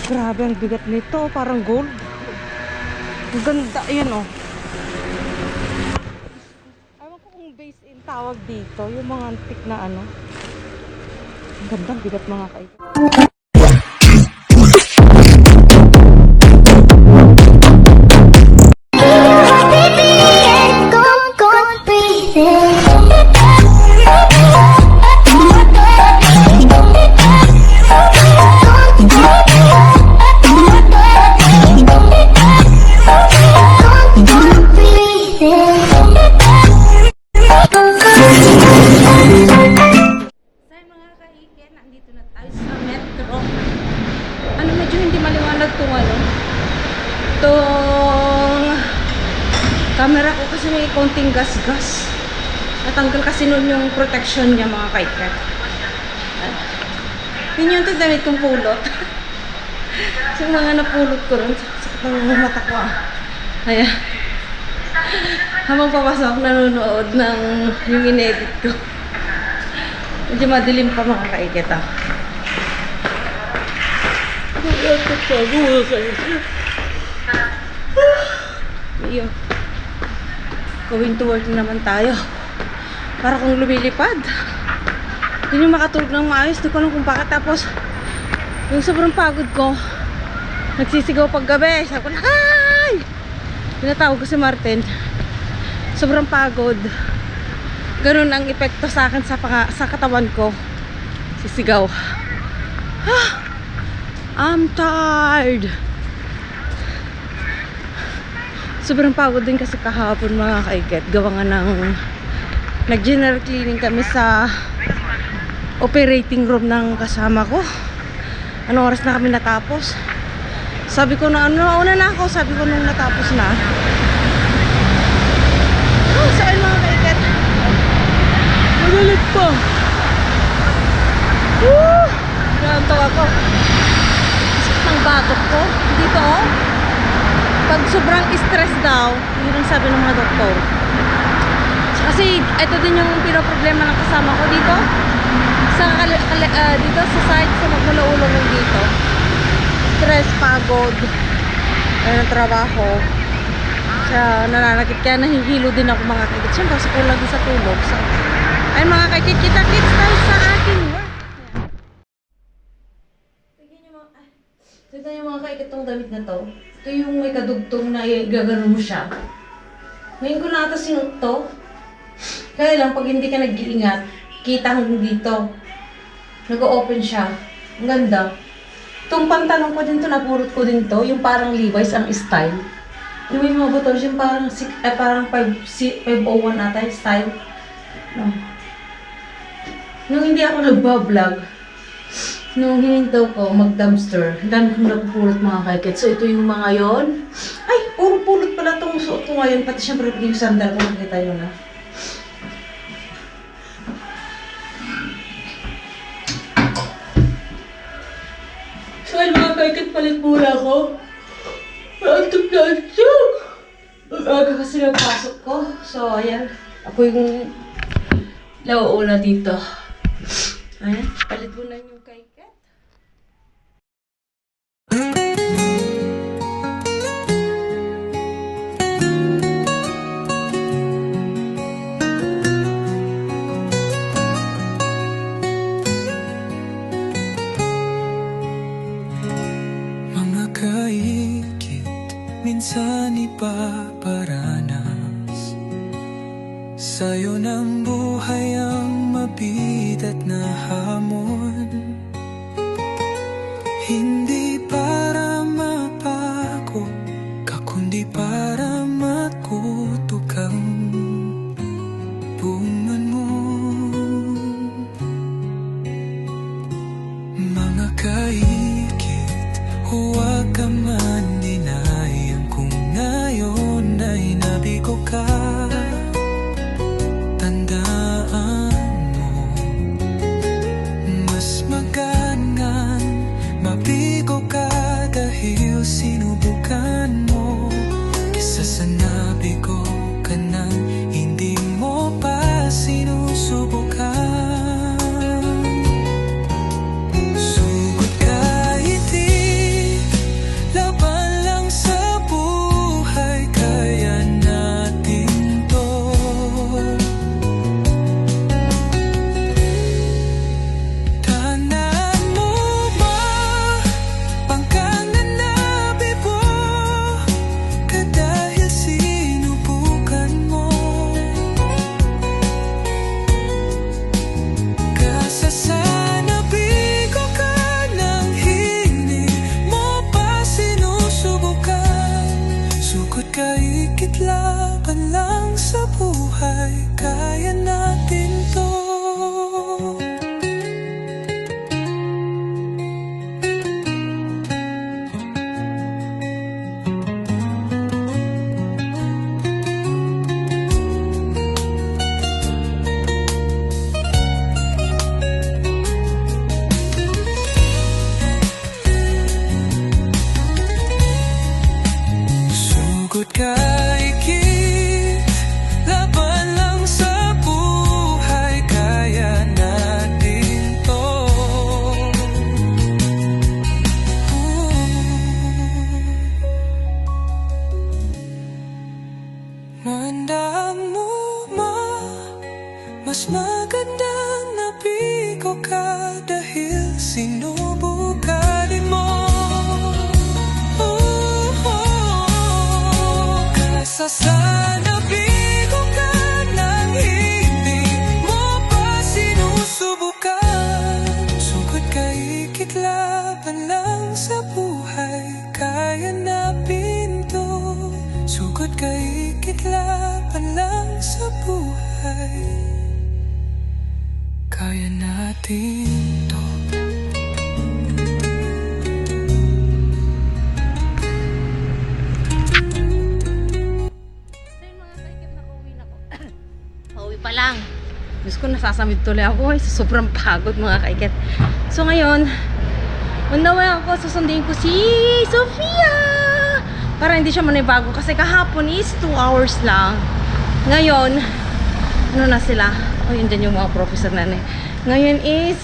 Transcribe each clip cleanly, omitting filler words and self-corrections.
Grabe, ang bigat nito. Parang gold. Ang ganda. Ayan, oh. Ewan ko kung base in tawag dito. Yung mga antik na ano. Ang ganda, ang bigat mga kaibigan. Camera ko kasi may konting gas-gas. Natanggal kasi nun yung protection niya mga kaikat. Yun yung damit kong pulot. So mga napulot ko rin. Sakit ng mata ko. Ayan. Habang papasok nanonood ng yung inedit ko. Medyo madilim pa mga kaikat. Ayun. Going to work naman tayo. Para kung lumilipad. Hindi yung makatulog ng maayos. Di ko alam kung bakit. Tapos, yung sobrang pagod ko, nagsisigaw paggabi. Sabi ko na, ay! Tinatawag ko si Martin. Sobrang pagod. Ganun ang epekto sa akin sa katawan ko. Sisigaw. I'm tired. Sobrang pagod din kasi kahapon mga kaiket. Gawa nga ng nag-general cleaning kami sa operating room ng kasama ko. Anong oras na kami natapos? Sabi ko na nauna na ako. Sabi ko nung natapos na. Oh, saan mga kaiket? Magalit pa. Woo! Nantok ako. Sakit ng batok ko. Dito oh. Pag sobrang stress daw, yun ang sabi ng mga doktor. Kasi ito din yung pinoproblema ng kasama ko dito. Dito sa site, sa magmula-ulong dito. Stress, pagod, ng trabaho. Sa nananakit, kaya nahihilo din ako mga kikit. Siyempre, kasi kulang din sa tulog. So, ay mga kikit, kita-kits tayo sa ating work. Tignan nyo mga kaikit tong damit na to. Ito yung may kadugtong na gagano mo siya. Ngayon ko na ito sinukto. Kaya lang, pag hindi ka nag-iingat, kita hanggang dito. Nag-o-open siya. Ang ganda. Itong pantalon ko din to, napurot ko din to. Yung parang Levi's ang style. Yung may mga buttons, yung parang 501 ata yung style. No. Nung hindi ako nagbablog, nung hinintaw ko mag-dumpster, ang dami kong napupulot mga kaiket. So, ito yung mga yon. Ay, puro pulot pala itong suot ko ngayon. Pati syempre yung sandal ko, nakita nyo na. So, ay mga kaiket, palit muna ako. Maantog na antog. Mag-aga kasi ng pasok ko. So, ayan. Ako yung lauuna dito. Ayan, palit muna yung kaiket. Minsan ipaparanas sa'yo ng buhay ang mabigat na hamon. Hindi para mapako ka, kundi para makuto kang bumangon. Mga kaikit, huwag ka man dinayang kung ngayon ay nabigo ka. Tandaan mo, mas maganang mabigo ka dahil sinubukan mo, kaysa sa nabigo ka nang hindi mo pa sinusubukan. Sugod kahit di lang sa buhay, kaya na pinto. Sugod kay kitla pa lang sa buhay, kaya natin to. So yun mga kaikit, nakauwi na ko. Pauwi pa lang. Diyos ko, nasasamid tuloy ako. Ay, sobrang pagod mga kaikit. So ngayon, on the way ako, susundin ko si Sofia para hindi siya manibago kasi kahapon is 2 hours lang. Ngayon, ano na sila? O yun dyan yung mga professor na ngayon is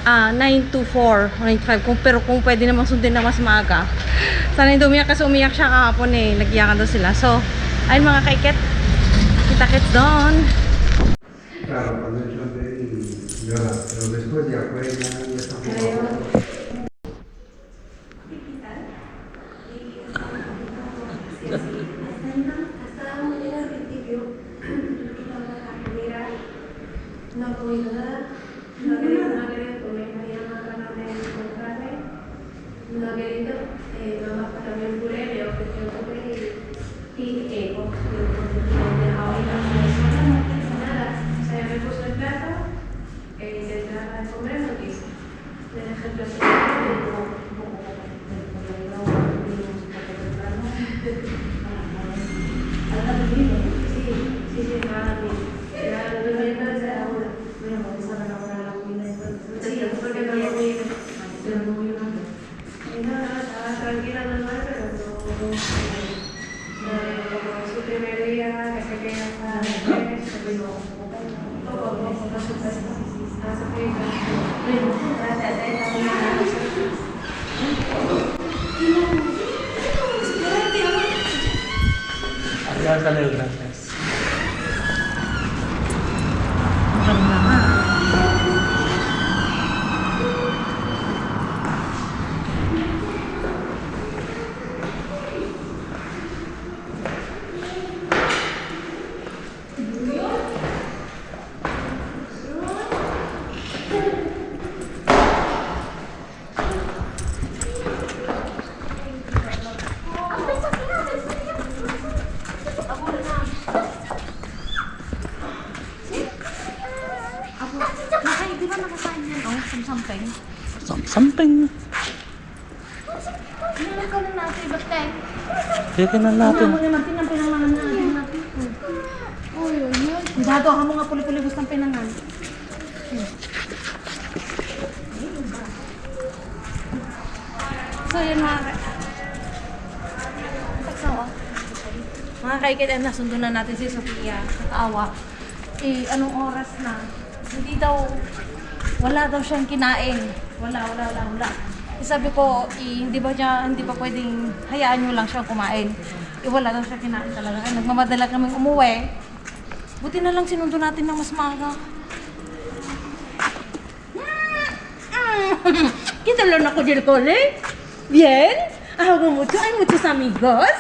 9 to 4 9 to 5 pero kung pwede namang sundin na mas maaga, sana hindi umiyak kasi umiyak siya kahapon eh, nag-iyakan daw sila. So ayun mga kaiket, kita-kits doon. Claro, cuando yo llora, pero después ya fue, ya está un poco... Something. Hinanap ka na natin, basta Kaya na natin. Natin ang pinangangan natin. oh, yun. Dado ka mo nga puli-puli gustang pinangan. So yun mga kaikit, nasundo na natin si Sofia at Awa. Eh, anong oras na? Hindi daw, wala daw siyang kinain. Wala. Eh, sabi ko, hindi ba pwedeng hayaan nyo lang siyang kumain. Eh, wala daw siyang kinain talaga. Ay, nagmamadala kaming umuwi. Buti na lang sinundo natin ng mas maaga. Kita lang ako dyan, Kole. Bien? Ako mucho. Ay, muchos amigos.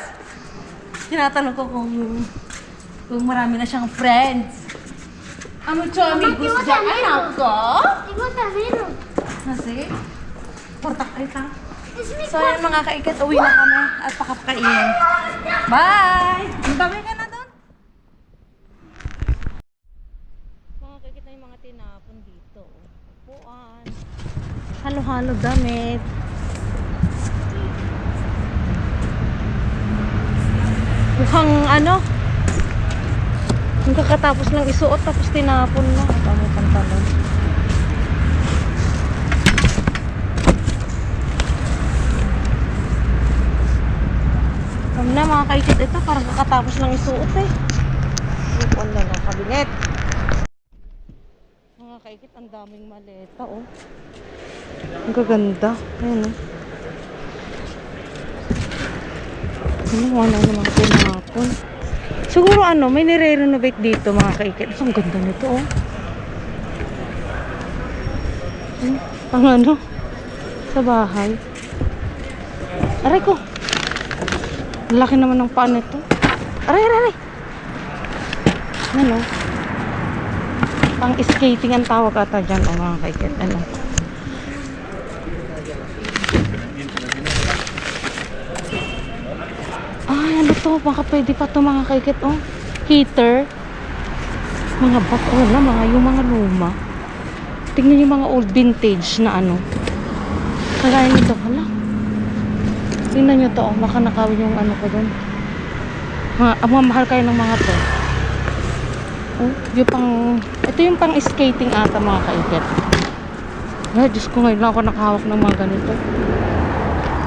Tinatanong ko kung marami na siyang friends. Mucho amigos dyan. Ay, ako? Ikaw tayo. Nasi? Portak ay ta. So, yan mga kaikit. Uwi na kami at pakapakain. Bye! Magkabay ka na doon. Mga kaikit na yung mga tinapon dito. Upuan. Halo-halo damit. Mukhang ano, yung kakatapos lang isuot tapos tinapon na. Tama pantalon. Kami na mga kaikit, ito parang kakatapos lang isuot eh. Upuan na ng kabinet. Mga kaikit, ang daming maleta oh. Ang gaganda. Ayan oh. Wala namang tinapon. Siguro ano, may nire-renovate dito mga kaikit. Ang ganda nito oh. Ang ano, sa bahay. Aray ko. Ang laki naman ng paan nito. Aray. Ano? Pang skating ang tawag ata dyan oh mga kaikit. Ano? Ay, ano to? Baka pwede pa to mga kaikit, oh. Heater. Mga wala, yung mga luma. Tingnan yung mga old vintage na ano. Kagaya nito, hala. Tingnan nyo to, oh. Baka nakawin yung ano ko dun. Mahal kayo ng mga to. Oh, yung ito yung pang skating ata mga kaikit. Ay, Diyos ko, ngayon lang ako nakahawak ng mga ganito.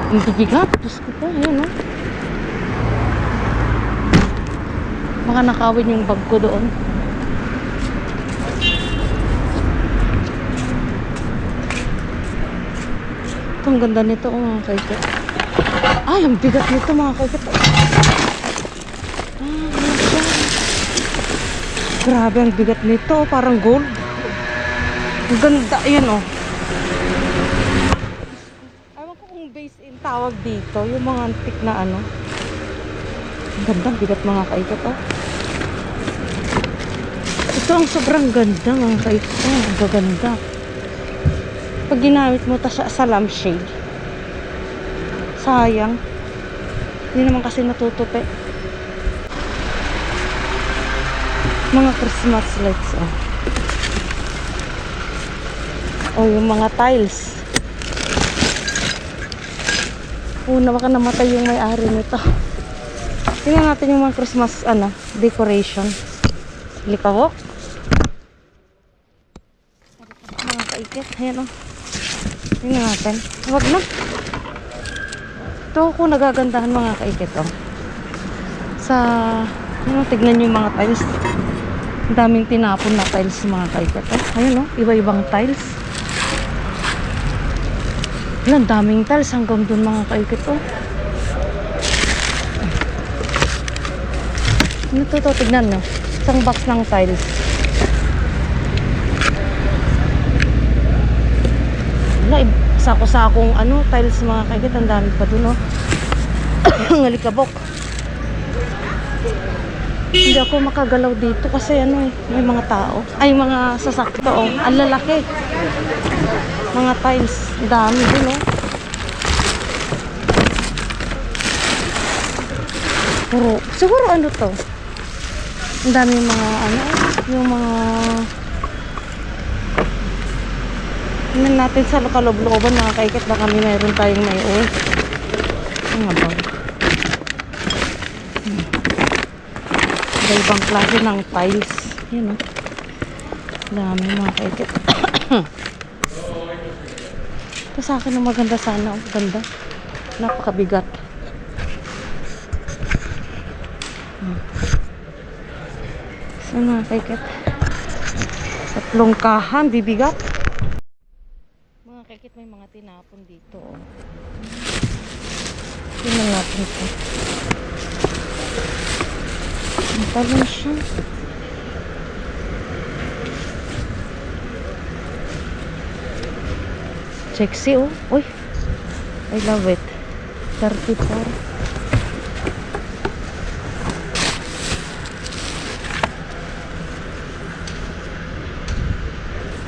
Hindi bigat, Diyos ko po, ayun, oh. Baka nakawin yung bag ko doon. Ito, ang ganda nito, oh, mga kaikit. Ay, ang bigat nito mga kaikit. Ano siya? Grabe, ang bigat nito. Parang gold. Ang ganda, ayan, oh. Ewan ko kung base in tawag dito. Yung mga antique na ano. Ang ganda, ang bigat mga kaikit, oh. Ito ang sobrang ganda mga kaikit. Oh, ang gaganda. Pag ginamit mo ta sa lampshade, sayang. Hindi naman kasi natutupi. Mga Christmas lights, oh. Oh, yung mga tiles. Una baka namatay yung may-ari nito. Tingnan natin yung mga Christmas decoration. Likawok. Mga kaikit, ayan, oh. Tingnan natin. Huwag na. Ito ko nagagandahan mga kaikit, oh. Tignan nyo yung mga tiles. Ang daming tinapon na tiles mga kaikit, oh. Ayun, oh. Iba-ibang tiles. Ang daming tiles hanggang dun mga kaikit, oh. Ano to? Tignan nyo. Isang box ng tiles. Wala, sako-sakong tiles mga kaikit. Ang dami pa dun, oh. Ang alikabok. Hindi ako makagalaw dito kasi may mga tao. Ay, mga sasakto, oh. Ang lalaki. Mga tiles. Ang dami din, oh. Siguro ano to? Ang dami yung mga yung mga tingnan natin sa kaloob-looban mga kaikit, baka mayroon tayong may uwi. Ano nga ba? Ibang klase ng tiles. Yan, oh. Dami mga kaikit. Ito sa akin ang maganda sana, oh. Ganda. Napakabigat. So mga kaikit, tatlong kahan, bibigat. Mga kaikit, may mga tinapon dito, oh. Tingnan natin ito. Ang talon siya. Sexy, oh. Uy, I love it. 34.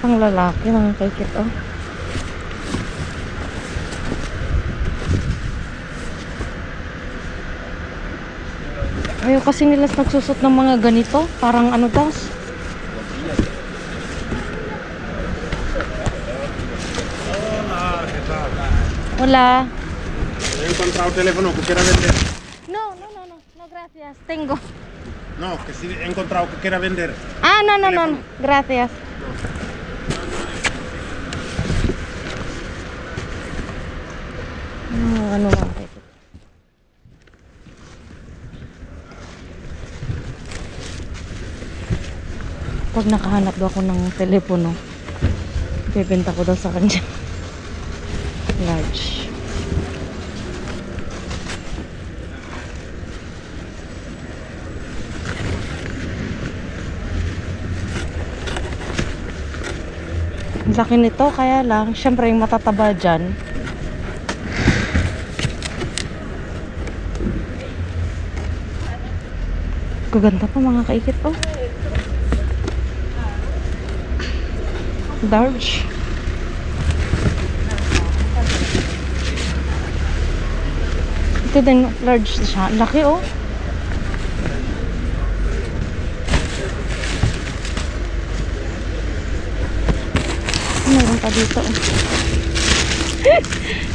Pang lalaki mga kaikit, oh. Ayaw kasi nila nagsusot ng mga ganito. Parang daw. Hola. He encontrado teléfono que quiera vender. No, gracias. Tengo. No, que si he encontrado que quiera vender. Ah, no. Gracias. Ano lang ito. Pag nakahanap daw ako ng telepono, bibenta ko daw sa kanya. Large. Ang laki nito, kaya lang syempre yung matataba dyan. Gaganda pa mga kaikit, oh. Large. Ito din, large siya. Laki oh. Meron pa dito.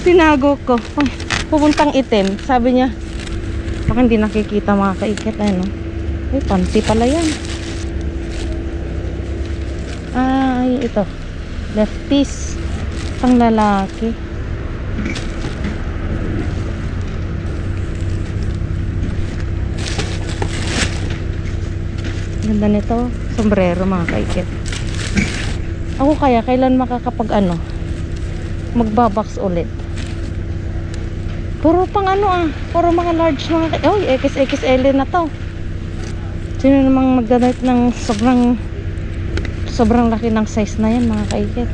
Tinago ko. Ay, pupuntang itim. Sabi niya, baka hindi nakikita mga kaikit. Ano? Ay, panty pala yan. Ay, ito. Lefties. Pang lalaki. Ganda nito. Sombrero mga kaikit. Ako kaya, kailan makakapag ano, magbabox ulit. Puro pang ano puro mga large mga, oy, XXL na to. Sino namang magdadait ng sobrang laki ng size na yan mga kaikit.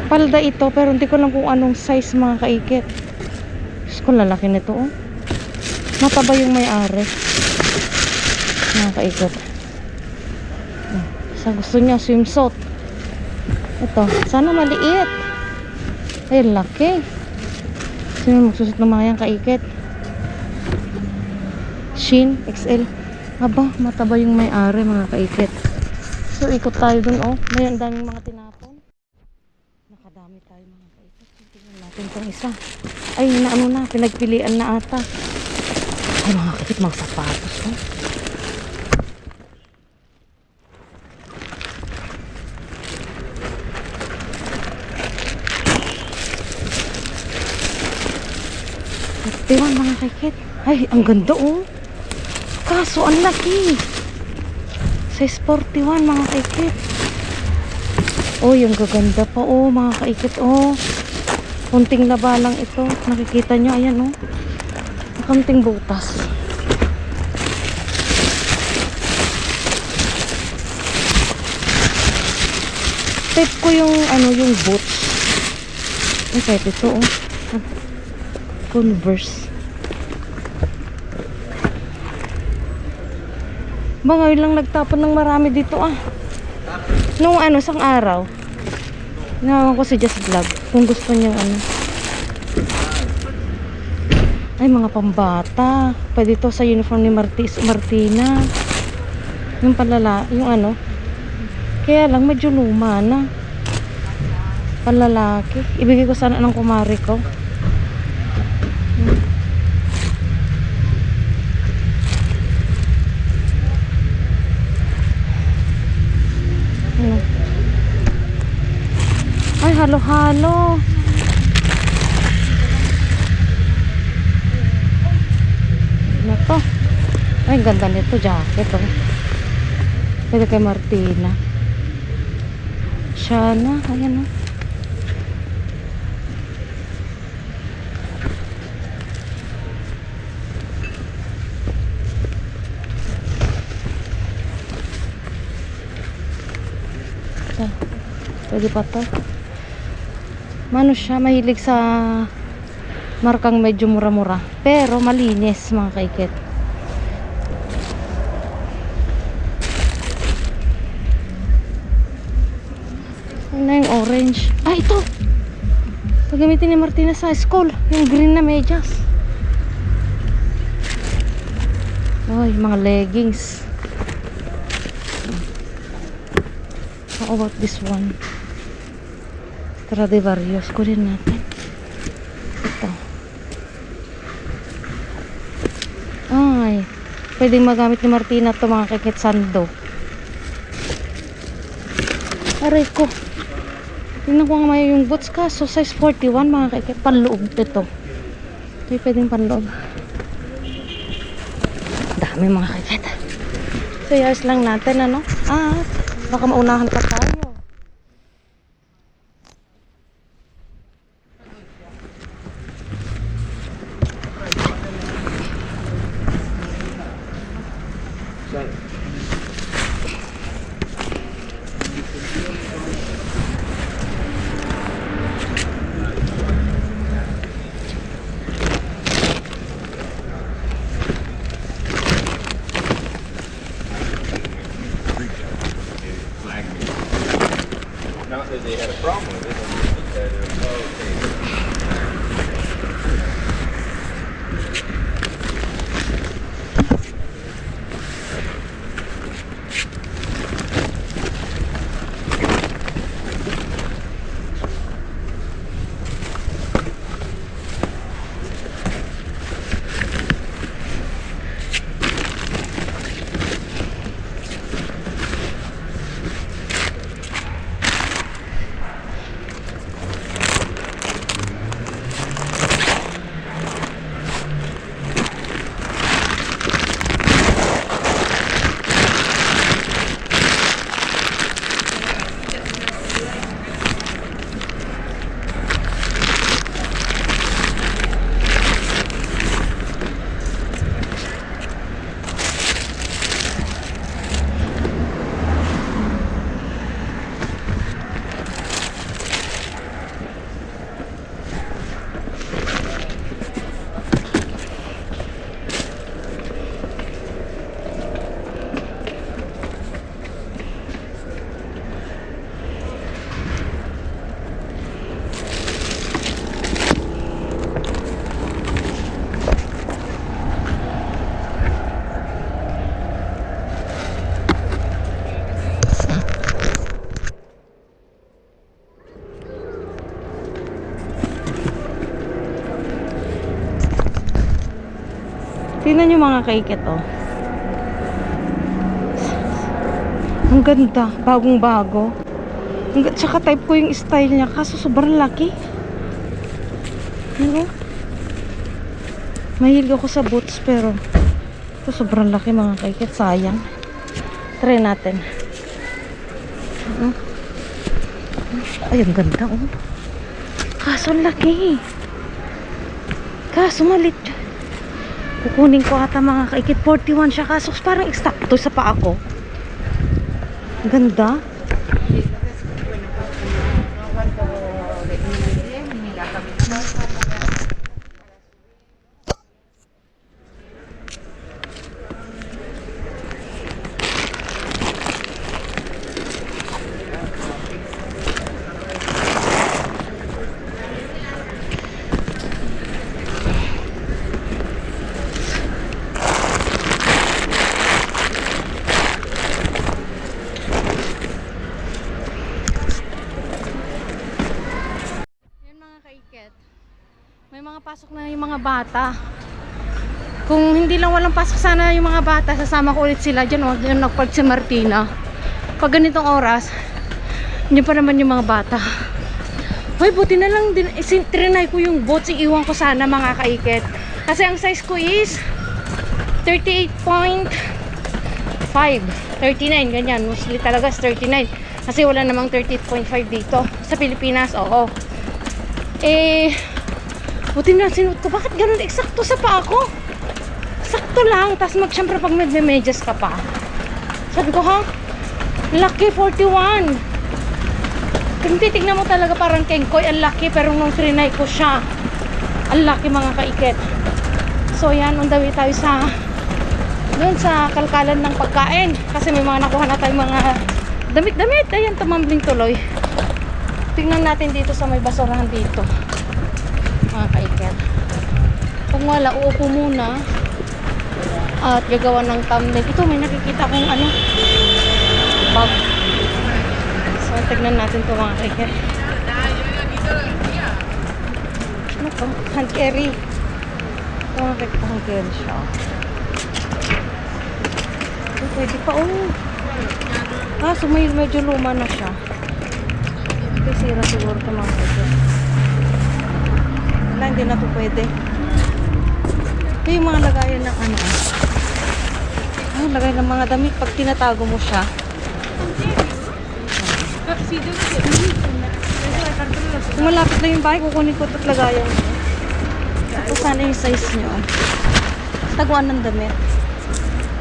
Palda ito pero hindi ko lang kung anong size mga kaikit. Diyos ko, lalaki nito oh. Mataba yung may-ari mga kaikit. Sa gusto niya swimsuit. Ito, sana maliit. Ay, laki. Sino magsusot ng mga yan kaikit? Shein XL. Aba, mataba yung may-ari mga kaikit. So ikot tayo dun oh. May ang daming mga tinapon. Nakadami tayo mga kaikit. Tingnan natin itong isa. Ay, naano na, pinagpilian na ata. Ay mga kaikit, mga sapatos oh. Diba mga kaikit? Ay, ang ganda oh. Kaso ang laki. Size 41 mga kaikit. Oh, yung gaganda pa oh mga kaikit oh. Kunting laba lang ito. Nakikita nyo, ayan oh. Kunting butas. Tape ko yung ano, yung boots. Ay, kahit ito oh. Converse. Ba, ngayon lang nagtapon ng marami dito ah. Nung ano, sang araw. Nawawan ko si Just Vlog. Kung gusto niyo ano. Ay, mga pambata. Pwede to sa uniform ni Martina. Yung palala, yung ano. Kaya lang medyo luma na. Palalaki. Ibigay ko sana ng kumari ko. Ay, halo-halo. Ano to? Ay, ganda nito. Jacket oh. Pwede kay Martina. Shana. Ayan oh. Pwede pa to. Mano siya, mahilig sa markang medyo mura-mura. Pero malinis mga kaikit. Ano na yung orange? Ah, ito! Pagamitin ni Martina sa school. Yung green na medyas. Ay, mga leggings. How about this one? Stradivarius. Kunin natin. Ito. Ay. Pwedeng magamit ni Martina ito mga kaikit sando. Aray ko. Tingnan ko nga may yung boots ka. So size 41 mga kaikit. Panloob ito. Ito pwedeng panloob. Dami mga kaikit. So years lang natin ano. Baka maunahan pa tayo. they had a problem with it. And they said, oh, okay. Tingnan nyo mga kaikit, oh. Ang ganda, bagong bago. Tsaka type ko yung style niya, kaso sobrang laki. Ano? Mahilig ako sa boots, pero ito sobrang laki mga kaikit, sayang. Try natin. Ay, ang ganda, oh. Kaso ang laki. Kaso malit. Kukunin ko ata mga kaikit, 41 siya, kaso parang eksakto sa paa ko. Ganda. May mga pasok na yung mga bata. Kung hindi lang walang pasok sana yung mga bata, sasama ko ulit sila dyan, oh, dyan nagpark si Martina. Pag ganitong oras, hindi pa naman yung mga bata. Hoy, buti na lang din, trinay ko yung boats, iiwan ko sana mga kaiket. Kasi ang size ko is 38.5, 39, ganyan. Mostly talaga is 39. Kasi wala namang 38.5 dito. Sa Pilipinas, oo. Buti na sinuot ko. Bakit ganun eksakto sa paa ko? Sakto lang. Tapos syempre pag may medyas ka pa. Sabi ko, ha? Lucky 41. Kung titignan mo talaga parang kengkoy, ang laki. Pero nung trinay ko siya, ang laki mga kaiket. So yan, on the way tayo sa doon sa kalkalan ng pagkain. Kasi may mga nakuha na tayong mga damit-damit. Ayan, tumambling tuloy. Tingnan natin dito sa may basurahan dito. Mga kaiket. Kung wala, uupo muna at gagawa ng thumbnail. Ito, may nakikita akong ano, bag. So, tignan natin ito mga kaiket. Ano ito? Hand carry. Ito mga kaiket, hand carry siya. Ito, pwede pa, oh. So medyo luma na siya. Kasi sira siguro ito mga kaiket. Wala, hindi na ito pwede. Ito yung mga lagayan ng ano. Ay, lagay ng mga damit pag tinatago mo siya. Kung malapit na yung bahay, kukunin ko ito at lagayan. Ito sana yung size nyo. Taguan ng damit.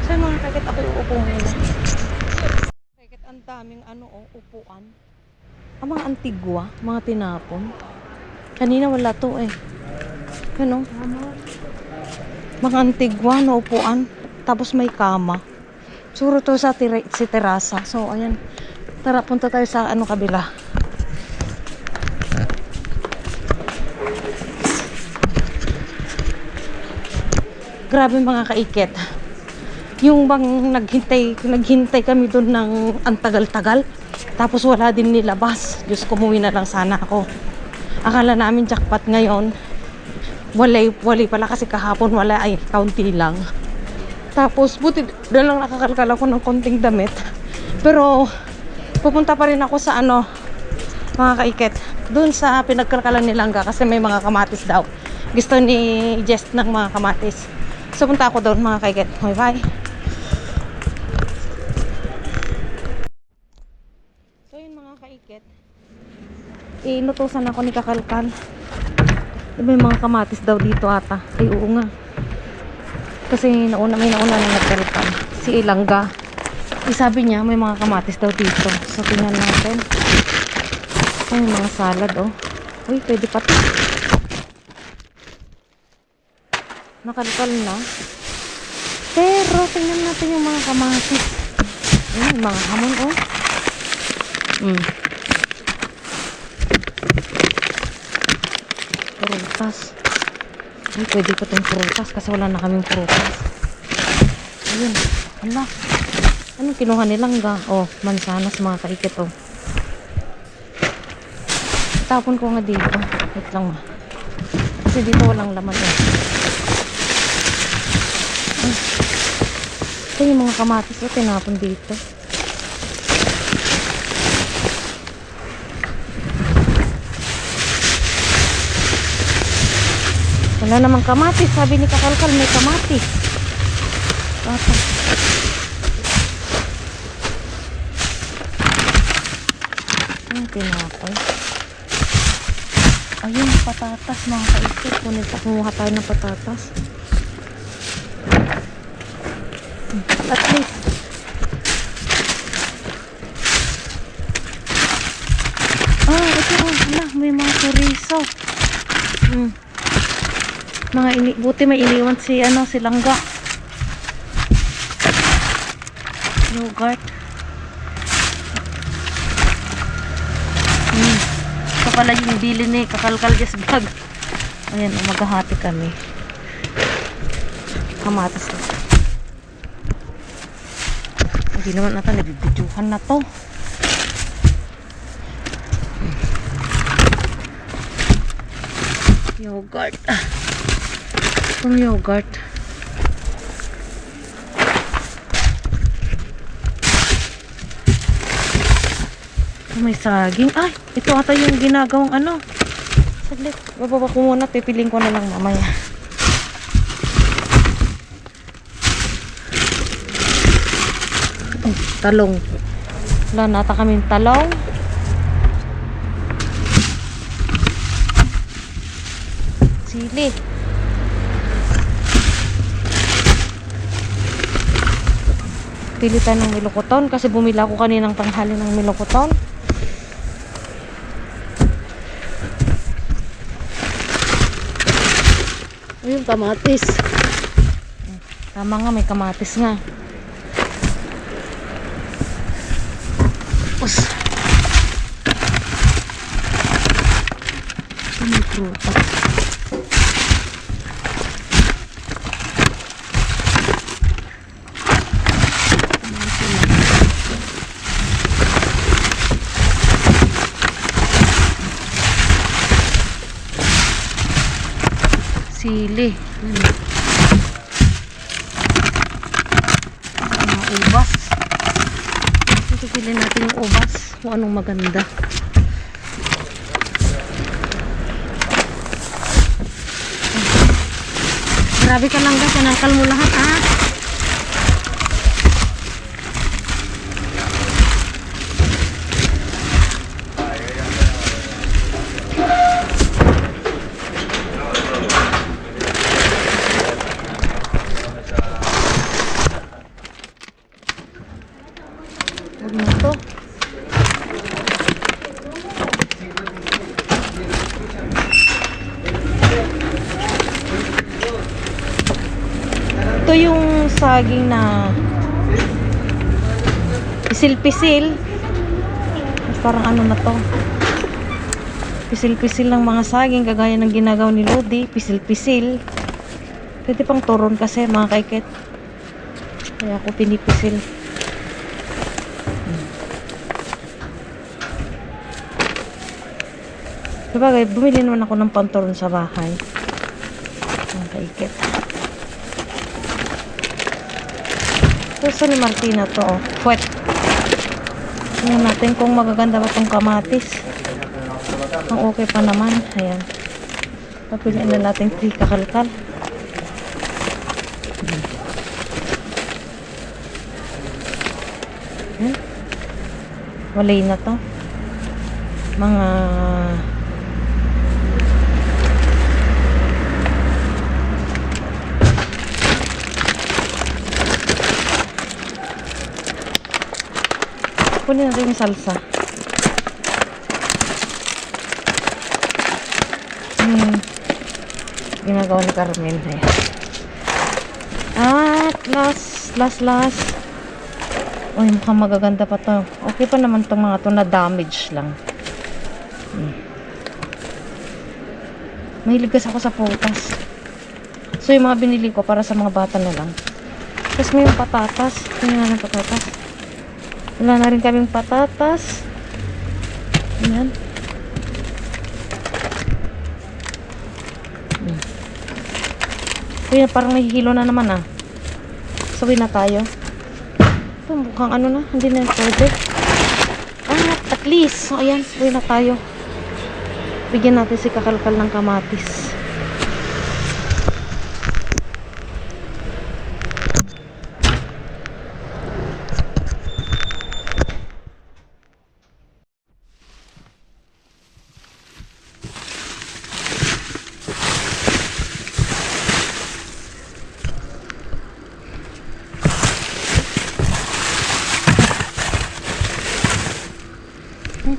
So yung mga kakit ako uupo muna. Kakit ang daming ano, upuan. Ang mga antigua, mga tinapon. Kanina wala to eh. Ano? Mga antigua na upuan. Tapos may kama. Siguro to sa si terasa. So ayan. Tara, punta tayo sa ano kabila. Grabe mga kaikit. Yung bang naghintay kami doon ng ang tagal-tagal. Tapos wala din nilabas. Diyos ko, umuwi na lang sana ako. Akala namin jackpot ngayon. Wala pala kasi kahapon wala, ay kaunti lang. Tapos buti na lang nakakalkal ako ng konting damit. Pero pupunta pa rin ako sa mga kaikit. Doon sa pinagkalkalan ni Langga kasi may mga kamatis daw. Gusto ni Jess ng mga kamatis. So punta ako doon mga kaikit. Bye. So yun mga kaikit. Inutusan ako ni Kakalkal. May mga kamatis daw dito ata. Ay oo nga. Kasi may nauna na nagkalkal. Si Ilangga. Sabi niya may mga kamatis daw dito. So tingnan natin. Ay mga salad oh. Uy pwede pa to. Nakalkal na. Pero tingnan natin yung mga kamatis. Ayan, mga hamon oh. Prutas. Ay, pwede pa itong prutas kasi wala na kaming prutas. Ayun. Ala. Anong kinuha nilang ga? Oh, mansanas mga kaikit oh. Tapon ko nga dito. Wait lang ma. Kasi dito walang laman eh. Ito yung mga kamatis oh, tinapon dito. Wala namang kamatis. Sabi ni Kakalkal may kamatis. Bata. Ang tinapay. Ayun, patatas mga kaikit. Kumuha tayo ng patatas. At least. Ito wala. May mga chorizo. Buti may iniwan si Langga. Yogurt. Ito pala yung bili ni Kakalkal Jess bag. Ayan, maghahati kami. Kamatis na. Hindi naman natin nabibidyohan na to. Yogurt. Itong yogurt. May saging. Ay, ito ata yung ginagawang Saglit. Bababa ko muna. Pipiling ko na lang mamaya. Talong. Wala nata kaming talong. Sili. Pili tayo ng milokoton kasi bumila ako kaninang tanghali ng milokoton. Ayun, kamatis. Tama nga, may kamatis nga. Us. May prutas. Sili. Ubas. Pipili natin yung ubas kung anong maganda. Grabe ka lang guys, tinangkal mo lahat ha. Ito yung saging na pisil-pisil. Parang ano na to. Pisil-pisil ng mga saging kagaya ng ginagawa ni Lodi. Pisil-pisil. Pwede pang turon kasi mga kaiket. Kaya ako pinipisil. Sabagay, bumili naman ako ng panturon sa bahay. Mga kaiket. Gusto ni Martina to, oh. Puwet. Tingnan natin kung magaganda ba itong kamatis. Ang okay pa naman. Ayan. Papiliin na natin kakalkal. Ayan. Walay na to. Mga kunin natin yung salsa. Ginagawa ni Carmen. Ayan. At last. Uy, mukhang magaganda pa to. Okay pa naman tong mga to na damage lang. Mahilig kasi ako sa prutas. So yung mga binili ko para sa mga bata na lang. Tapos may yung patatas. Tingnan ng patatas. Wala na rin kaming patatas. Ayan. Kaya parang nahihilo na naman ah. Sabi na tayo. Ito mukhang ano na. Hindi na pwede. At least. So ayan. Sabi na tayo. Bigyan natin si kakalkal ng kamatis.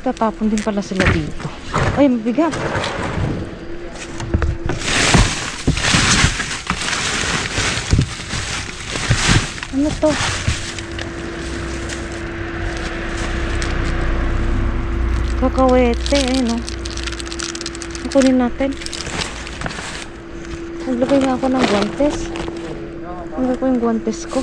Tatapon din pala sila dito. Ay, mabigat. Ano to? Kakawete. Ayun o. Kunin natin. Naglagay nga ako ng guantes. Naglagay ko yung guantes ko.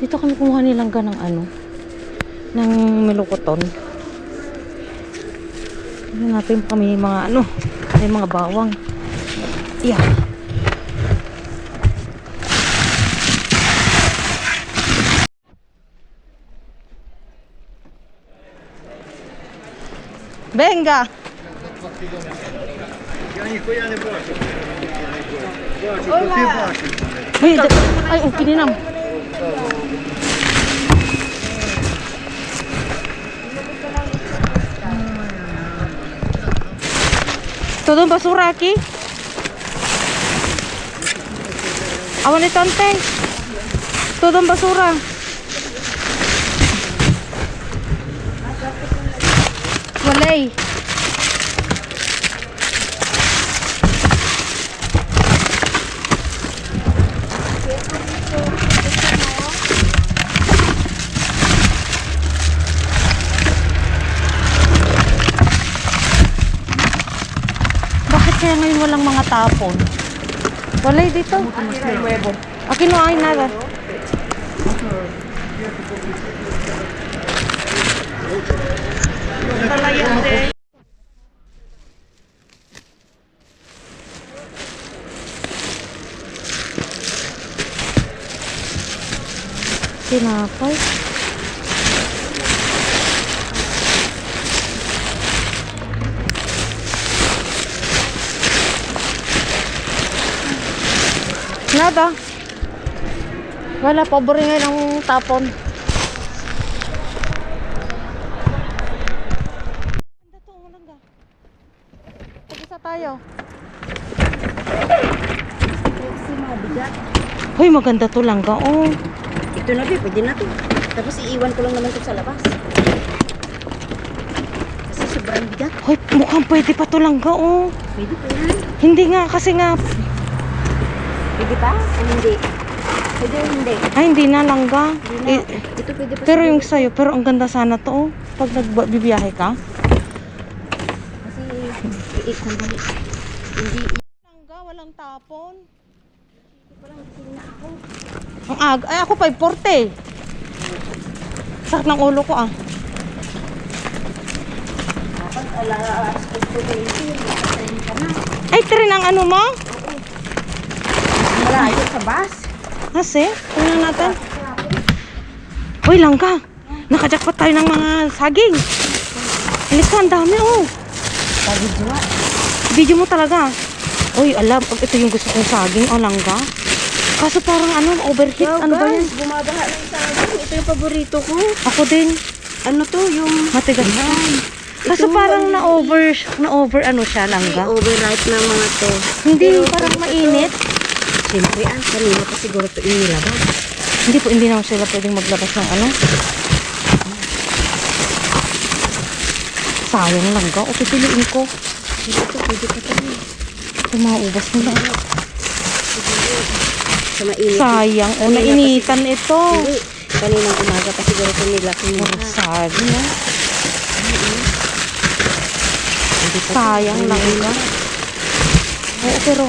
Dito kami kumuha nilang ng ano, ng melokoton. Tignan natin kami mga ano, may mga bawang. Yeah. Venga. Ay, pininam. Todo basura aquí. Awan ito ante. Todo basura. Walay. Kaya ngayon walang mga tapon. Walay dito. Aquí no hay nada. Tinapay. Nada. Wala, pobre ngayon ang tapon. Ganda to, malangga. Pag-isa tayo. Hoy, maganda to langga. Oh. Ito na, pwede na to. Tapos iiwan ko lang naman to sa labas. Kasi sobrang bigat. Hoy, mukhang pwede pa to langga. Oh. Pwede pa yan. Hindi nga, kasi nga Pwede pa? O hindi? Pwede o hindi? Ay, hindi na, langga. Hindi na. Ito pwede pa Pero siguro. yung sa'yo, pero ang ganda sana to, oh. Pag nagbibiyahe ka. Kasi, sandali. Hindi. Langga, walang tapon. Walang tingin na ako. Ang aga. Ay, ako 5:40. Sakit ng ulo ko, ah. Dapat alas 8:20. Nakatayin ka na. Ay, trin ang ano mo? Malayo sa bus. Kasi, tingnan natin. Uy, langga. Nakajakpat tayo ng mga saging. Halika, ang dami, oh. Sabi dua. Video mo talaga. Uy, alam, ito yung gusto kong saging, oh, langga. Kaso parang ano, overheat. Wow, Ano ba yan? guys, bumabaha lang sa akin. Ito yung paborito ko. Ako din. Ano to, yung Matigas na. Kaso Ito, parang hindi. na-over ano siya, langga. overripe ng mga to. Hindi, Pero parang pag mainit. ito, siyempre, kanina pa siguro ito inilabas. Hindi naman sila pwedeng maglabas ng ano. Sayang langga. O, pipiliin ko. Ito, pwede pa tayo. Ito, maubas nila. Sa mainit. Sayang. O, Kanina pa nainitan ito. Hindi, kaninang umaga pa siguro ito nila Puro kinuha. saging, ah. Sayang langga. Oo, pero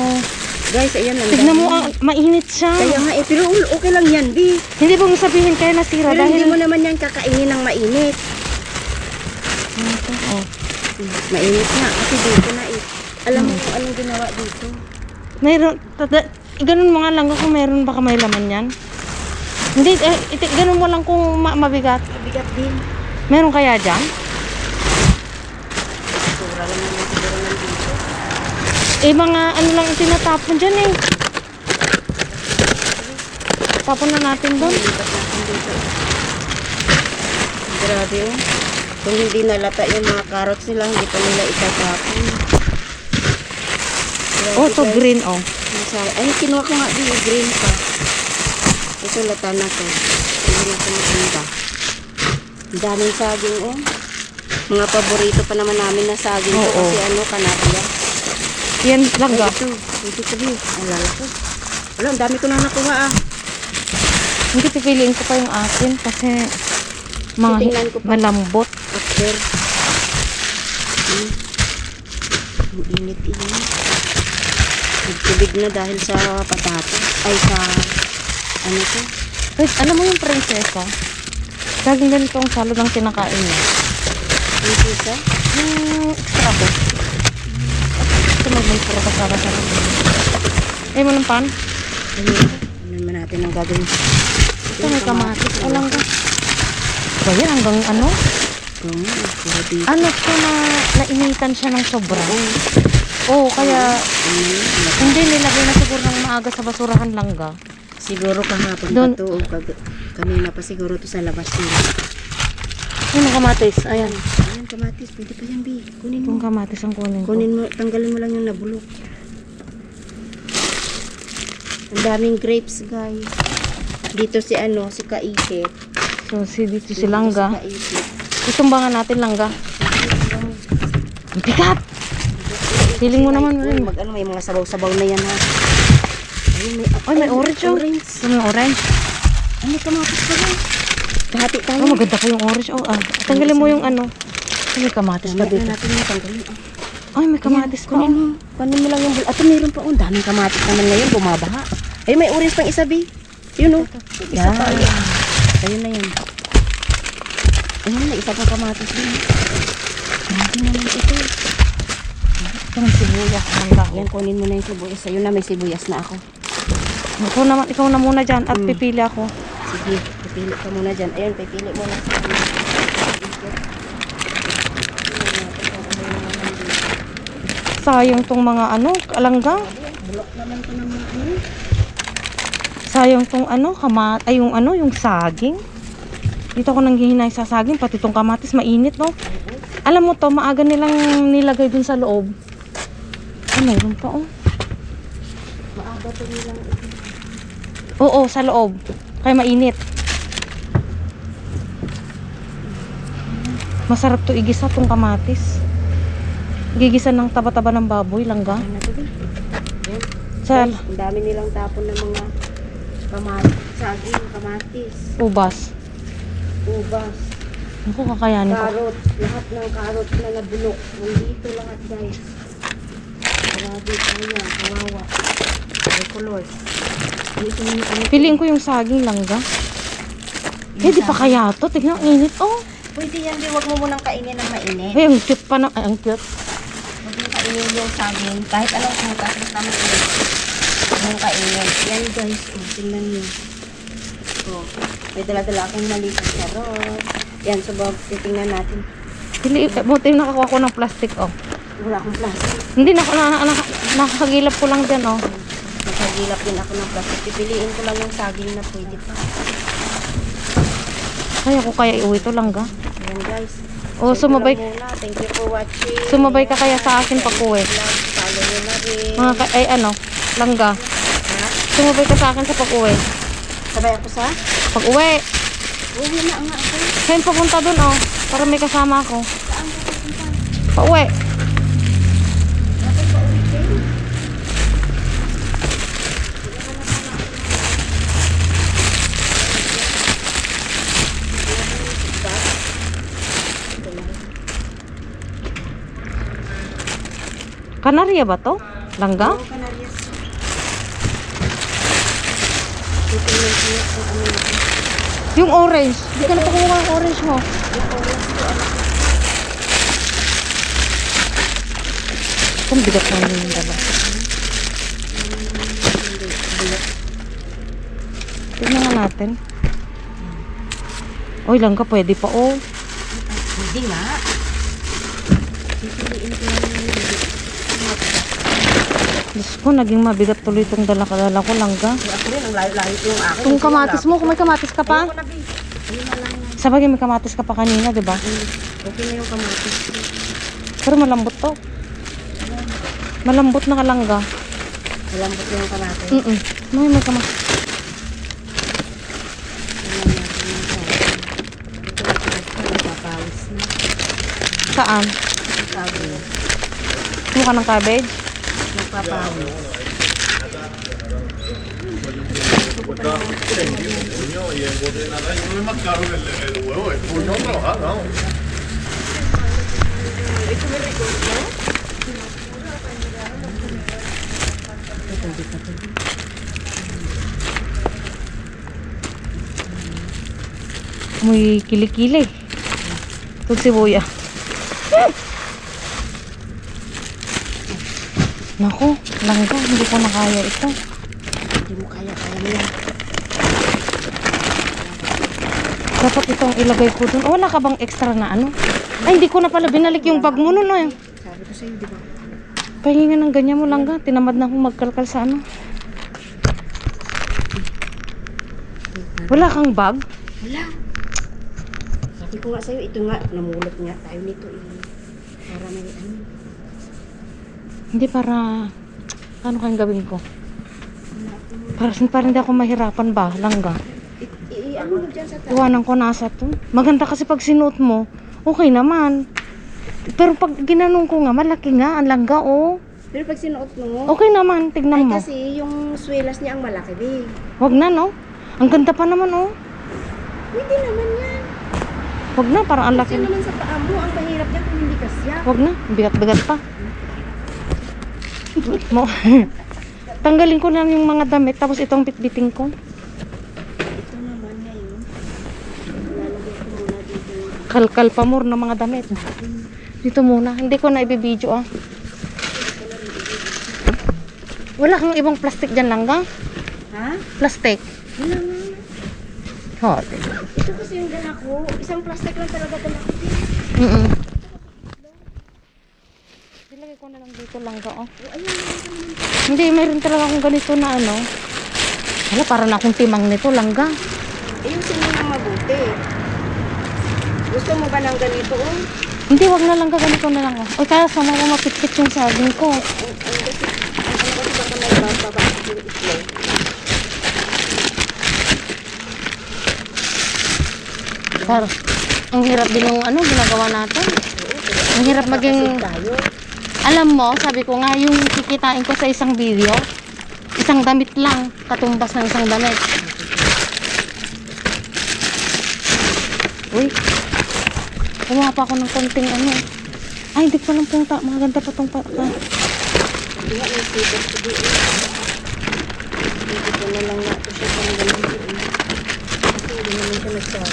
Guys, ayan lang. tignan mo, mainit siya. Kaya nga, pero okay lang yan, di. Hindi mo sabihin kaya nasira Pero hindi dahil mo naman yan kakainin ng mainit. oh. Mainit nga, kasi dito na eh. Alam mo kung anong ginawa dito. Mayroon, ganun mo nga lang kung mayroon baka may laman yan. Hindi, ganun mo lang kung mabigat. Mabigat din. Meron kaya dyan? Sura lang naman siguro nandito. Eh, mga ano lang yung tinatapon dyan eh. Tapon na natin doon. Lipat natin dito. Grabe oh. Kung hindi nalata yung mga carrots nila, hindi pa nila itatapon. Grabe, Oh, to guys. green oh. Ay, kinuha ko nga din, green pa. Ito, lata na to. Hindi na ito maganda. Ang daming saging, oh. Mga paborito pa naman namin na saging to Oo. kasi ano, kanapia. Yan langga. Ay, ito sabi, alala ko. Wala, ang dami ko na nakuha ah. Hindi pipiliin ko pa yung akin kasi mga Titingnan ko pa. malambot. After. Ang init-init. Nagtubig na dahil sa patatas. Ay, sa ano to? Wait, alam mo yung prinsesa? Laging ganito ang salad ang kinakain niya. Ang sisa? Yung extra ko. Ito may puro kasama sa Eh, mo ng pan? Ano naman natin ang gagawin? Ito may kamatis. Alam ko. Ba yan hanggang ano? Dito. Ano ko na nainitan siya ng sobra. Oo, kaya hindi nilagay na siguro ng maaga sa basurahan langga. Siguro kahapon Doon. pa to. O kanina pa siguro to sa labas nila. Yung kamatis, ayan. Ayan, kamatis. Pwede pa yan, Bi. Kunin mo. Yung kamatis ang kunin ko. Kunin mo. Tanggalin mo lang yung nabulok. Ang daming grapes, guys. Dito si ano, si Kaikit. So, dito si langga. Si Kaikit. Itumbangan natin langga. Ang bigat! Feeling mo naman. Uy, ano, may mga sabaw-sabaw na yan, ha? Ayun, Ay, may orange oh. Orange. Ito may orange. Ay, may kamatis pa rin. Kahati tayo. Oh, maganda pa yung orange. Oh, tanggalin mo yung ano. Ay, may kamatis pa Tama dito. natin yung tanggalin. Ay, may kamatis pa. Kunin mo. Kunin mo lang yung At mayroon pa. Ang daming kamatis naman ngayon. Bumabaha. Ay, may orange pang isa, Bi. Yun, oh. Isa pa. Ayun na yun. Ayun na, isa pang kamatis din. Grabe naman ito. Ito ang sibuyas. Langga. Yan, kunin mo na yung sibuyas. Ayun na, may sibuyas na ako. Ikaw na muna dyan at pipili ako. Sige, pipili ka muna dyan. Ayun, pipili mo na. Sayang tong mga ano, kalangga. Bulok naman ko ng mga ano. Sayang tong ano, ay yung ano, yung saging. Dito ako nanghihinay sa saging, pati tong kamatis, mainit, no? Alam mo to, maaga nilang nilagay dun sa loob. Ay, mayroon pa, oh. Maaga to nilang Oo, sa loob. Kaya mainit. Masarap to igisa tong kamatis. Gigisa ng taba-taba ng baboy, langga. ano to, Bi? Yan. Sa, Ang dami nilang tapon ng mga kamatis. saging, kamatis, Ubas. ubas, Naku, kakayanin ko. carrot. Lahat ng carrot na nabulok. Nandito lahat, guys. Grabe, kaya, kawawa. Color. Dito mo kami. Piliin ko yung saging langga. Eh, di pa kaya to. Tignan, ang init. Oh. Pwede yan, di. Huwag mo munang kainin ng mainit. Eh, ang cute pa na. Ay, ang cute. Huwag mo kainin yung saging. Kahit anong putas, basta mainit. Huwag mo kainin. Yan, guys. Oh, tingnan nyo. Oh, may dala-dala akong maliit na carrot. Yan, subog. Titingnan natin. Pili, buti nakakuha ko ng plastic, oh. Wala akong plastic. Hindi, nakakagilap ko lang dyan, oh. Nakagilap din ako ng plastic. Pipiliin ko lang yung saging na pwede pa. Kaya ko kaya iuwi to langga. Ayan, guys. Oh, sumabay, Ito lang muna. Thank you for watching. sumabay ka kaya sa akin pag uwi. Follow nyo na rin. Ay, ano, langga. Ha? Sumabay ka sa akin sa pag uwi. Sabay ako sa? Pag uwi. Uwi na nga ako. Saan papunta dun, oh. Para may kasama ako. Saan ka pupunta? Pa uwi. Bakit pa uwi kayo? Kanarya ba to? Langga? Oo, Canarias. Titingnan ko yung ano yun. Yung orange. Hindi ka na pakuha ang orange mo. Yung orange ko, anak. Kung bigat mo yung dala. Tignan nga natin. Oy, langga, pwede pa, oh. Hindi nga. Pipiliin ko lang yung Diyos ko, naging mabigat tuloy itong dala-dala ko, langga. ako rin, ang layo-layo ko yung akin. Itong kamatis mo, kung may kamatis ka pa. Ayoko na, babe. Ayun na lang yan. Sabagay, may kamatis ka pa kanina, di ba? Okay na yung kamatis. Pero malambot to. Malambot na kalangga. Malambot na yung kamatis. May kamatis. Tingnan natin yung kamatis. Ito na ito, nagpapawis na. Saan? Sabi, Mukha ng cabbage? nagpapawis. Y el bote de nada no es más caro que el huevo, es por no trabajar, vamos. Muy kilikili. Itong sibuya. Naku, langga, hindi ko na kaya ito. Hindi mo kaya mo yan. Dapat itong ilagay ko dun. Wala ka bang extra na ano? Ay, hindi ko na pala binalik yung bag mo nun, no? Sabi ko sa'yo, di ba? Pahinga ng ganyan mo, langga. Tinamad na akong magkalkal sa ano. Wala kang bag? Wala. Sabi ko nga sa'yo, ito nga, namulot nga tayo nito eh. Para may ano. Hindi, para... Ano kayong gawin ko? Para hindi ako mahirapan ba, langga? Ano mo dyan sa tayo? Iwanan ko nasa to. Maganda kasi pag sinuot mo, okay naman. Pero pag ginanong ko nga, malaki nga, ang langga, oh. Pero pag sinuot mo, Okay naman, tignan mo. kasi yung swelas niya ang malaki eh. Wag na, no? Ang ganda pa naman, oh. Hindi naman yan. Wag na, parang ang Kasi laki. naman sa paa mo, ang mahirap niya kung hindi kasya. Wag na, bigat-bigat pa. Mo. Tanggalin ko lang yung mga damit, tapos itong bitbiting ko. Ito naman ngayon. Lalagay ko muna dito. Kalkal pa more ng mga damit. Dito muna, hindi ko na ibibidyo, ah. Wala kang ibang plastic dyan, langga? Ha? Plastic. Wala nga. Hot. Ito kasi yung dala ko. Isang plastic lang talaga dala ko. Ilagay ko na lang dito, langga, oh. Ayun. Hindi, mayroon talaga akong ganito na ano. Hala, para na akong timang nito, langga. Ayusin mo ng mabuti. Gusto mo ba ng ganito? Oh? Hindi, wag na lang ganito na lang, oh. O kaya sama ko mapitpit yung saging ko. Ang kasi baka may bababasok yung itlog. Pero, ang hirap din yung ano, ginagawa natin. Ang hirap maging... Tayo. Alam mo, sabi ko nga, yung kikitain ko sa isang video, isang damit lang, katumbas ng isang damit. Uy. Kumuha pa ako ng konting ano. Ay, hindi ko lang pong maganda pa tong Hindi nga, may sipot ko doon. Hindi ko na lang nato siya pang ganun doon. Kasi hindi naman siya nagsawa.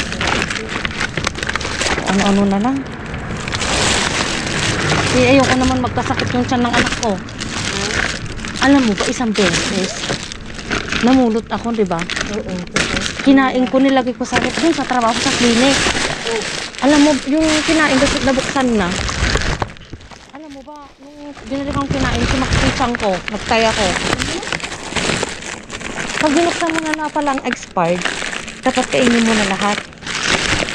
Ano-ano na lang. Ayoko naman magkasakit yung tiyan ng anak ko. Alam mo ba, isang beses, namulot ako, di ba? Oo. Kinain ko, nilagay ko sa rep dun sa trabaho sa clinic. Alam mo, yung kinain, nabuksan na. Alam mo ba, nung binalik akong kinain, sumakitang ko, nagtaya ko. Pag binuksan mo na palang expired, dapat kainin mo na lahat.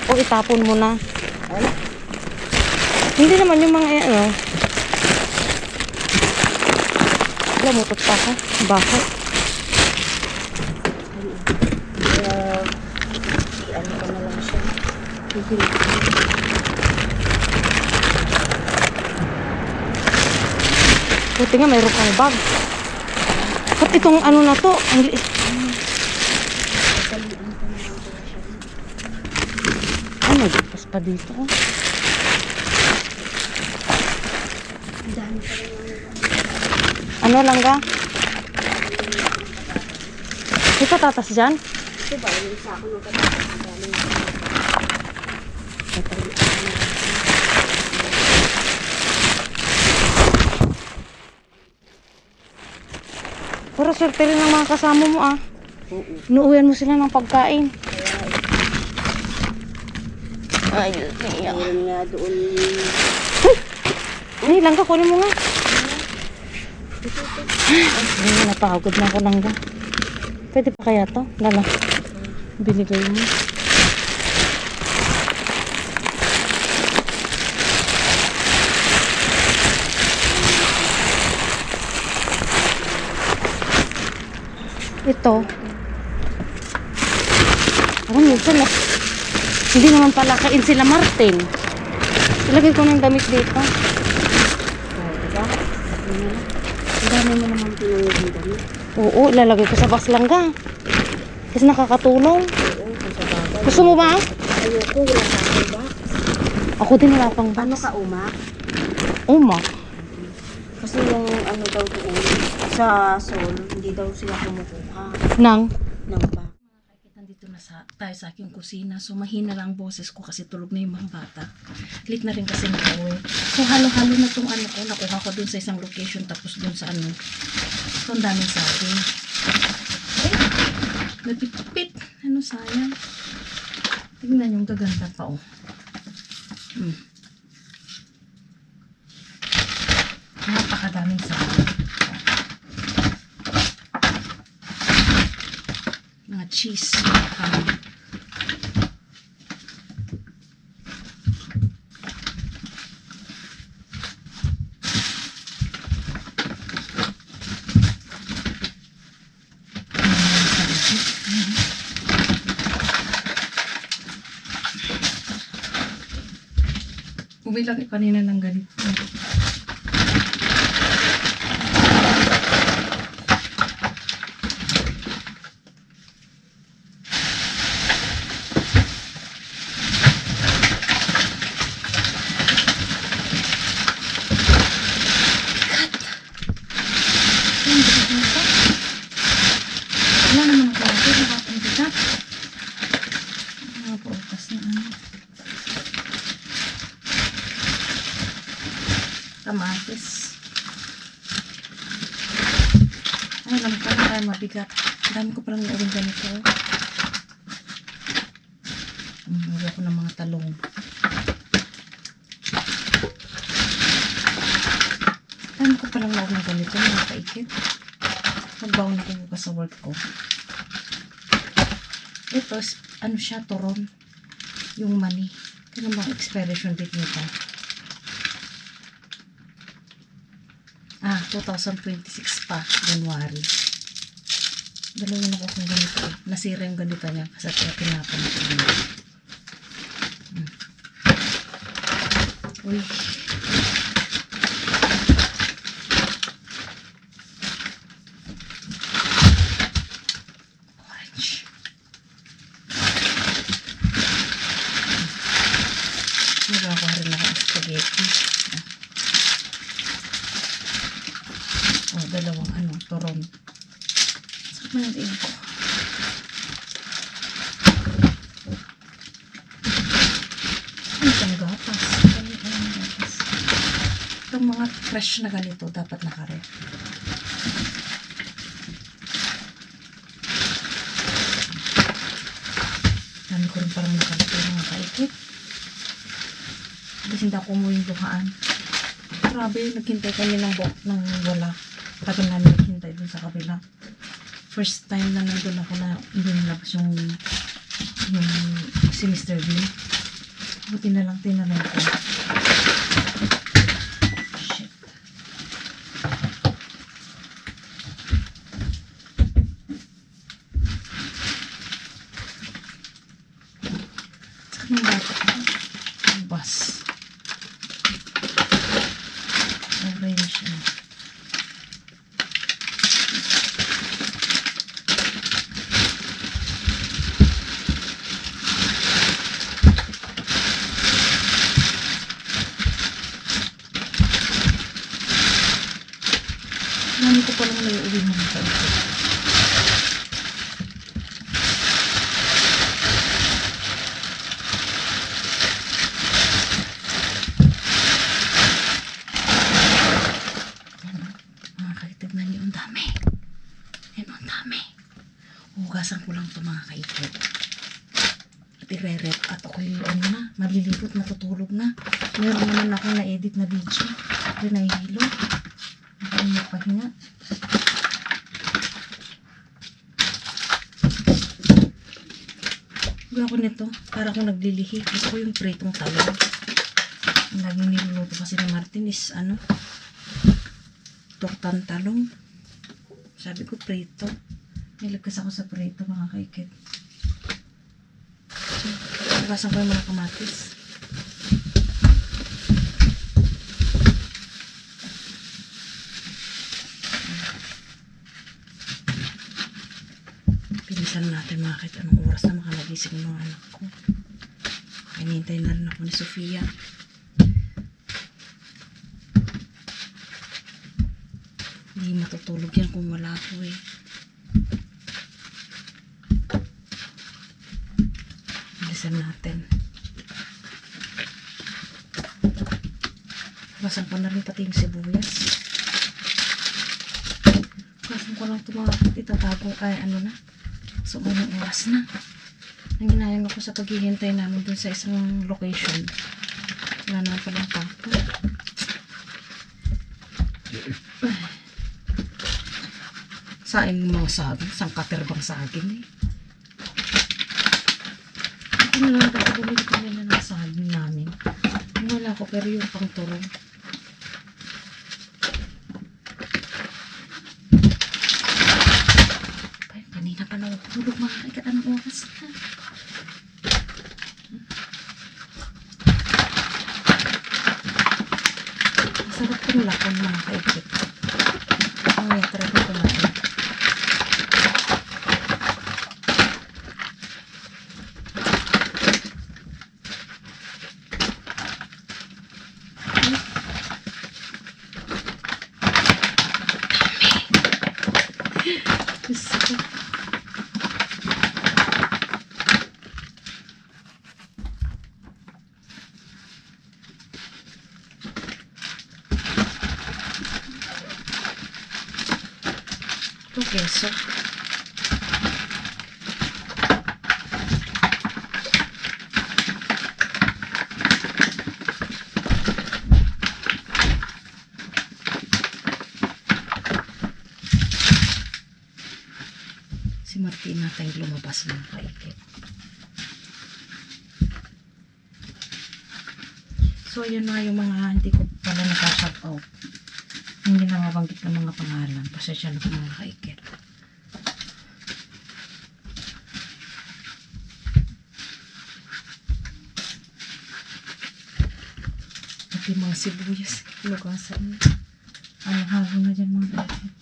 O itapon mo na. Hindi naman yung mga ano. Lamutot pa ako. Bakit? Kaya, ano ko na lang siya. Buti nga mayroon kang bag. Ba't itong ano na to? Ang liit. Ay, nagpas pa dito. Ano lang ga? May patatas dyan? Ito ba, yung sa ako nung katakas. Pero swerte rin ng mga kasama mo ah. Inuuwian mo sila ng pagkain. Ay, Meron nga doon. Ay, langga, kunin mo nga. Ay, napagod na ako langga. Pwede pa kaya to? Lala. Binigay mo. Ito. Parang minsan na. Hindi naman pala kain sila Martin. Ilagay ko ng damit dito. Diba? Ang dami mo naman pinunod yung damit. Oo, ilalagay ko sa box lang ga. Kasi nakakatulong. Oo, kung sa bagay. Gusto mo ba? Ayoko, wala ka akong box. Ako din wala pang box. Ano ka, umak? Uma. Kasi yung ano daw doon, sa Seoul, hindi daw sila kumukuha Nang. ng box. Nandito na tayo sa aking kusina. So, mahina lang boses ko kasi tulog na yung mga bata. Late na rin kasi nakauwi. So, halo-halo na tong ano ko. Nakuha ko dun sa isang location tapos dun sa ano. So, ang daming saging. Eh, napipit. Ano, sayang. Tingnan yung gaganda pa, oh. Napakadaming saging. Mga cheese. Umilang kanina ng ganito. Wala naman ang klase, nakapunta. Mga prutas na ano. Kamatis. Ay, alam ko na tayo mabigat. Ang dami ko palang nauling ganito. Umuwi ako ng mga talong. Ang dami ko palang nauling ganito. Mga kaikit. Magbaon ako bukas sa work ko. Ito, ano siya, turon. Yung money. Kaya mga expiration date nito. 2026 pa, January. Dalawin ako kung ganito. Nasira yung ganito niya kasi tinapan ko. Uy. Orange. Nagakuha rin ako ng spaghetti. Dalawang turon. Saan mo natin ko? Itong gatas. Itong mga fresh na ganito dapat nakarep. Dami ko rin parang nakalito yung mga kaikit. Kasi hindi ako umuwi yung duhaan. Grabe, naghintay kami ng wala. Tagal namin naghintay dun sa kabila. First time na nandun ako na inilabas yung si Mr. Bean. Buti na lang tinanong ko. Shit. Saan yung bata ko? Yung bus. Orange na. Nani ko palang may uwi mo nito. Tignan niyo, ang dami. Yan, ang dami. Hugasan ko lang ito mga kaikit. At i-re-rep at ako'y malilibot, matutulog na. Meron naman akong na-edit na video. Ito nahihilo. Ako yung magpahinga. Huwag ako nito. Para akong naglilihi. Gusto ko yung pritong talong. Ang laging niluluto kasi ni Martin is tortang talong. Sabi ko prito. Nilagkas ako sa prito mga kaikit. Hugasan ko yung mga kamatis. Pinisan natin mga kaikit. Anong oras na makalagising ng mga anak ko. Hinihintay na rin ako ni Sofia. Hindi matutulog yan kung wala ako eh. Bilisan natin. Hugasan ko na rin pati yung sibuyas. Hugasan ko lang ito mga itatago. So, anong oras na. Ang ginayang ako sa paghihintay namin dun sa isang location. Wala naman palang tapo. Saing mga saging, sangkaterbang saging eh. Ito na lang kasi bumili kami na ng saging namin. Wala ko pero yung pang turong. Kanina pa na tulog mga kaikat, anong oras na? Masarap kong lakon mga kaikat. Ay, try ko natin. Ito keso. Si Martin natin lumabas ng kaikit. So, ayun na yung mga hindi ko pala nakashop out. Hindi na mabanggit ng mga pangalan. Pasensya na po mga kaikit. Pati mga sibuyas. Lugasan. Ang halo na dyan mga kaikit.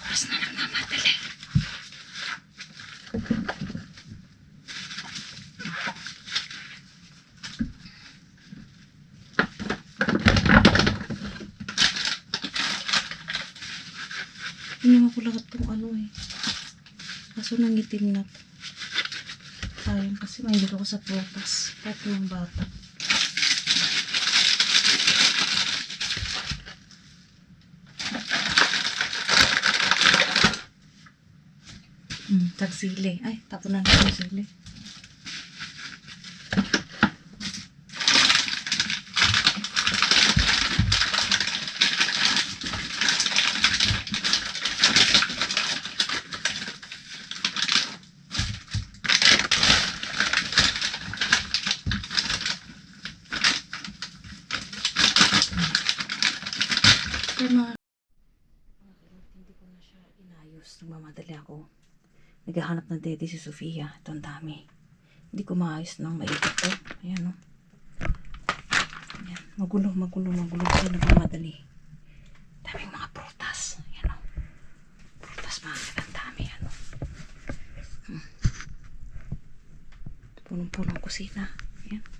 Oras na nagmamadali. ko lahat tong ano eh. Kaso nangitim na to. Sayang kasi mahilig ako sa prutas. Kahit ng bata. Tagsili. Ay, tapunan ko yung sili. Hindi ko na siya inayos. Nagmamadali ako. Naghahanap ng teddy si Sofia. Ito ang dami. Hindi ko maayos ng maikot to. Ayan o. Ayan. Magulo. Kaya nagmamadali. Daming mga prutas. Ayan o. Prutas mga ang dami. Ano. Punong-punong kusina. Ayan.